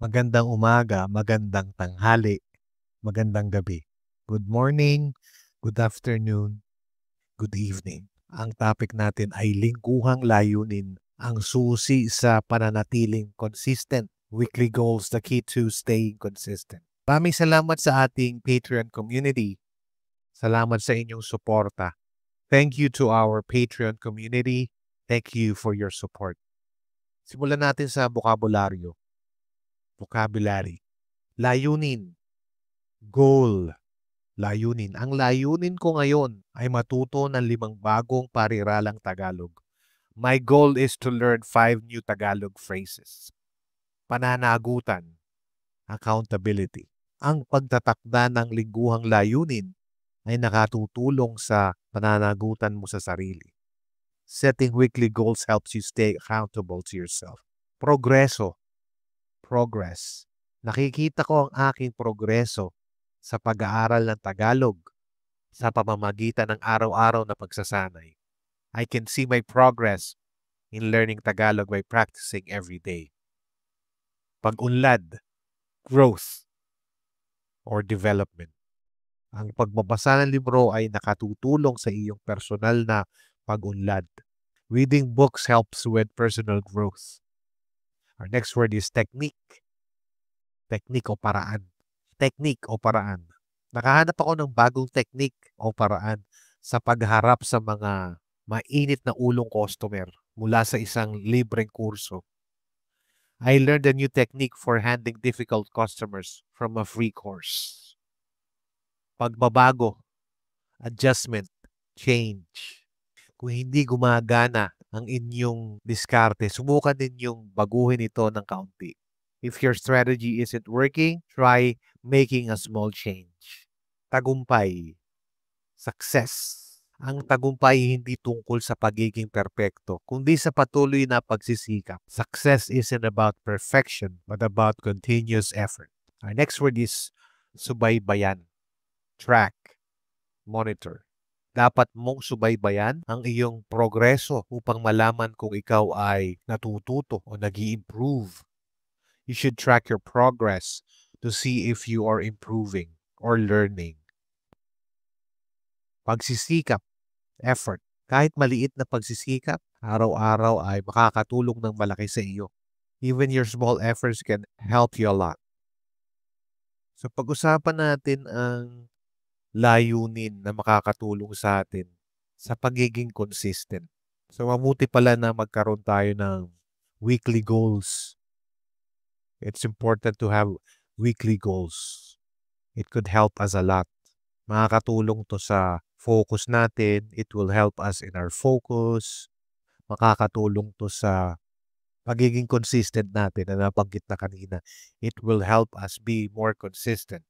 Magandang umaga, magandang tanghali, magandang gabi. Good morning, good afternoon, good evening. Ang topic natin ay lingguhang layunin, ang susi sa pananatiling consistent. Weekly goals, the key to staying consistent. Maraming salamat sa ating Patreon community. Salamat sa inyong suporta. Thank you to our Patreon community. Thank you for your support. Simulan natin sa bokabularyo. Vocabulary. Layunin. Goal. Layunin. Ang layunin ko ngayon ay matuto ng 5 bagong pariralang Tagalog. My goal is to learn 5 new Tagalog phrases. Pananagutan. Accountability. Ang pagtatakda ng lingguhang layunin ay nakatutulong sa pananagutan mo sa sarili. Setting weekly goals helps you stay accountable to yourself. Progreso. Progress. Nakikita ko ang aking progreso sa pag-aaral ng Tagalog sa pamamagitan ng araw-araw na pagsasanay. I can see my progress in learning Tagalog by practicing every day. Pag-unlad, growth, or development. Ang pagbabasa ng libro ay nakatutulong sa iyong personal na pag-unlad. Reading books helps with personal growth. Our next word is technique. Technique o paraan. Technique o paraan. Nakahanap ako ng bagong technique o paraan sa pagharap sa mga mainit na ulong customer mula sa isang libreng kurso. I learned a new technique for handling difficult customers from a free course. Pagbabago, adjustment, change. Kung hindi gumagana ang inyong diskarte, subukan ninyong baguhin ito ng kaunti. If your strategy isn't working, try making a small change. Tagumpay, success. Ang tagumpay hindi tungkol sa pagiging perpekto, kundi sa patuloy na pagsisikap. Success isn't about perfection, but about continuous effort. Our next word is subaybayan. Track, monitor. Dapat mong subaybayan ang iyong progreso upang malaman kung ikaw ay natututo o nag-i-improve. You should track your progress to see if you are improving or learning. Pagsisikap, effort. Kahit maliit na pagsisikap, araw-araw ay makakatulong ng malaki sa iyo. Even your small efforts can help you a lot. So pag-usapan natin ang layunin na makakatulong sa atin sa pagiging consistent. So mabuti pala na magkaroon tayo ng weekly goals. It's important to have weekly goals. It could help us a lot. Makakatulong to sa focus natin. It will help us in our focus. Makakatulong to sa pagiging consistent natin na nabanggit na kanina. It will help us be more consistent.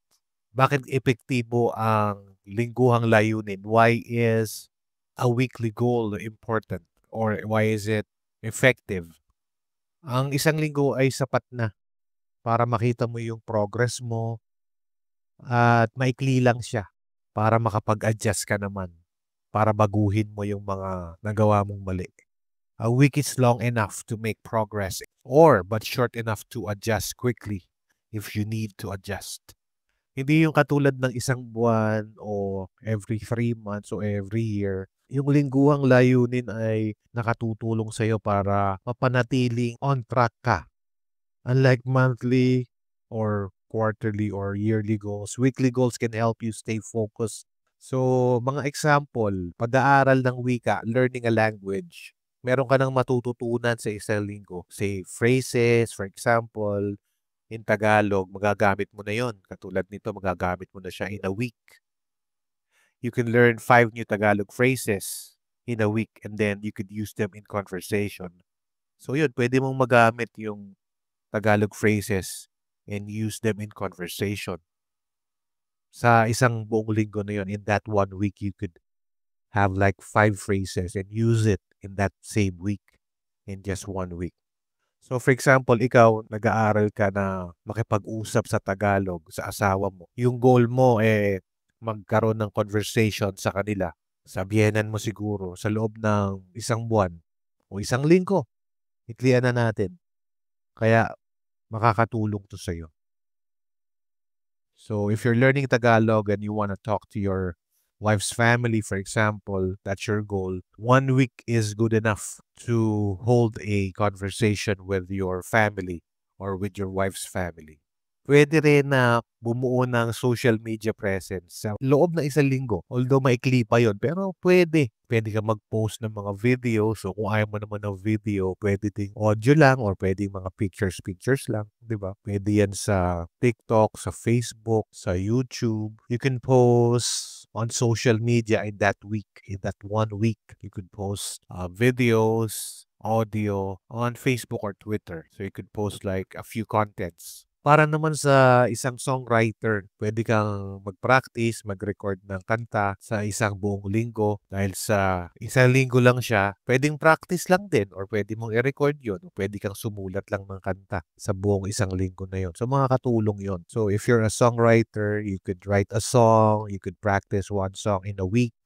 Bakit epektibo ang lingguhang layunin? Why is a weekly goal important? Or why is it effective? Ang isang linggo ay sapat na para makita mo yung progress mo at maikli lang siya para makapag-adjust ka naman, para baguhin mo yung mga nagawa mong mali. A week is long enough to make progress but short enough to adjust quickly if you need to adjust. Hindi yung katulad ng isang buwan o every 3 months o every year. Yung lingguhang layunin ay nakatutulong sa iyo para mapanatiling on track ka. Unlike monthly or quarterly or yearly goals, weekly goals can help you stay focused. So, mga example, pag-aaral ng wika, learning a language. Meron ka nang matututunan sa isang linggo. Say, phrases, for example, in Tagalog, magagamit mo na yon. Katulad nito, magagamit mo na siya in a week. You can learn 5 new Tagalog phrases in a week and then you could use them in conversation. So yun, pwede mong magamit yung Tagalog phrases and use them in conversation. Sa isang buong linggo na yun, in that 1 week, you could have like 5 phrases and use it in that same week, in just 1 week. So for example, ikaw, nag-aaral ka na makipag-usap sa Tagalog sa asawa mo. Yung goal mo magkaroon ng conversation sa kanila. Sabihanan mo siguro sa loob ng isang buwan o isang linggo. Iklian na natin. Kaya makakatulong to sa'yo. So if you're learning Tagalog and you want to talk to your wife's family, for example, that's your goal. 1 week is good enough to hold a conversation with your family or with your wife's family. Pwede rin na bumuo ng social media presence sa loob ng isang linggo. Although maikli pa yun, pero pwede. Pwede ka mag-post ng mga video. So kung ayaw mo naman ng video, pwede ding audio lang or pwede mga pictures lang. Di ba? Pwede yan sa TikTok, sa Facebook, sa YouTube. You can post on social media in that week, in that 1 week. You could post videos, audio on Facebook or Twitter. So you could post like a few contents. Para naman sa isang songwriter, pwede kang mag-practice, mag-record ng kanta sa isang buong linggo. Dahil sa isang linggo lang siya, pwedeng practice lang din or pwede mong i-record yun o pwede kang sumulat lang ng kanta sa buong isang linggo na yun. So makakatulong yun. So if you're a songwriter, you could write a song, you could practice one song in a week,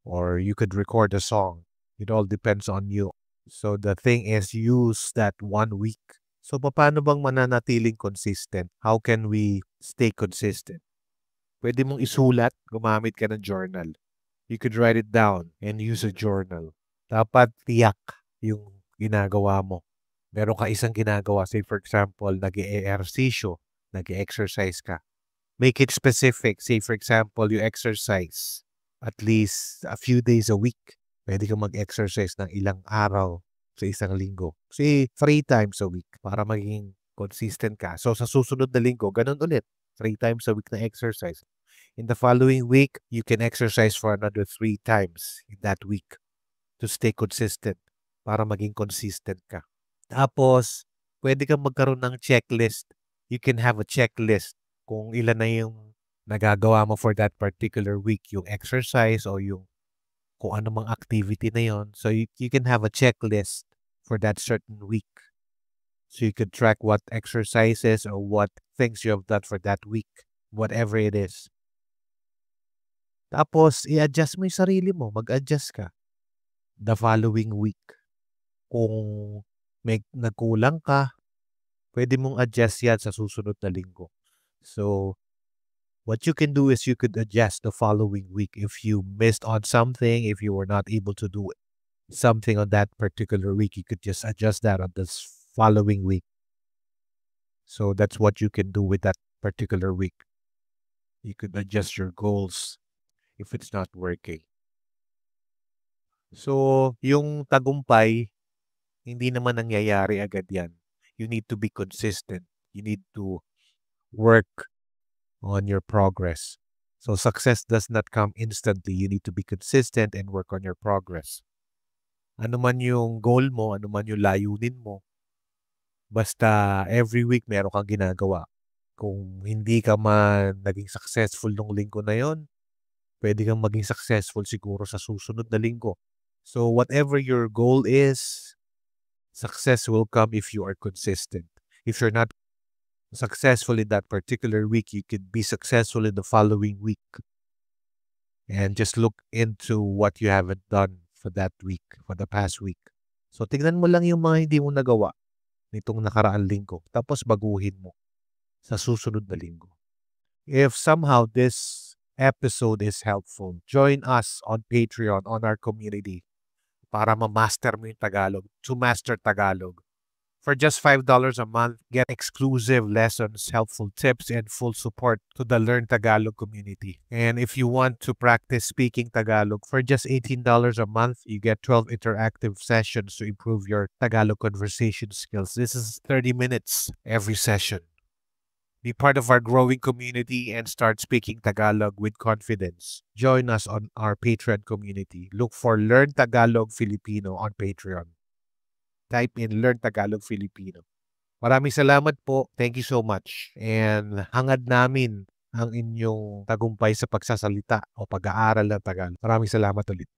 or you could record a song. It all depends on you. So the thing is, use that 1 week. So, paano bang mananatiling consistent? How can we stay consistent? Pwede mong isulat, gumamit ka ng journal. You could write it down and use a journal. Dapat tiyak yung ginagawa mo. Meron ka isang ginagawa. Say, for example, nag-e-ehersisyo, nag-e-exercise ka. Make it specific. Say, for example, you exercise at least a few days a week. Pwede ka mag-exercise ng ilang araw sa isang linggo. Say, 3 times a week para maging consistent ka. So, sa susunod na linggo, ganun ulit. 3 times a week na exercise. In the following week, you can exercise for another 3 times in that week to stay consistent para maging consistent ka. Tapos, pwede kang magkaroon ng checklist. You can have a checklist kung ilan na yung nagagawa mo for that particular week, yung exercise o yung kung ano mang activity na yon. So, you can have a checklist for that certain week. So, you could track what exercises or what things you have done for that week, whatever it is. Tapos, i-adjust mo yung sarili mo. Mag-adjust ka the following week. Kung may nagkulang ka, pwede mong adjust yan sa susunod na linggo. So, what you can do is you could adjust the following week. If you missed on something, if you were not able to do something on that particular week, you could just adjust that on this following week. So that's what you can do with that particular week. You could adjust your goals if it's not working. So, yung tagumpay, hindi naman nangyayari agad yan. You need to be consistent. You need to work on your progress. So success does not come instantly. You need to be consistent and work on your progress. Ano man yung goal mo, ano man yung layunin mo, basta every week meron kang ginagawa. Kung hindi ka man naging successful nung linggo na yon, pwede kang maging successful siguro sa susunod na linggo. So whatever your goal is, success will come if you are consistent. If you're not successful in that particular week, you could be successful in the following week. And just look into what you haven't done for that week, for the past week. So, tignan mo lang yung mga hindi mo nagawa nitong nakaraan linggo. Tapos, baguhin mo sa susunod na linggo. If somehow this episode is helpful, join us on Patreon, on our community, para ma-master mo yung Tagalog, to master Tagalog. For just $5 a month, get exclusive lessons, helpful tips, and full support to the Learn Tagalog community. And if you want to practice speaking Tagalog, for just $18 a month, you get 12 interactive sessions to improve your Tagalog conversation skills. This is 30 minutes every session. Be part of our growing community and start speaking Tagalog with confidence. Join us on our Patreon community. Look for Learn Tagalog Filipino on Patreon. Type in Learn Tagalog Filipino. Maraming salamat po. Thank you so much. And hangad namin ang inyong tagumpay sa pagsasalita o pag-aaral ng Tagalog. Maraming salamat ulit.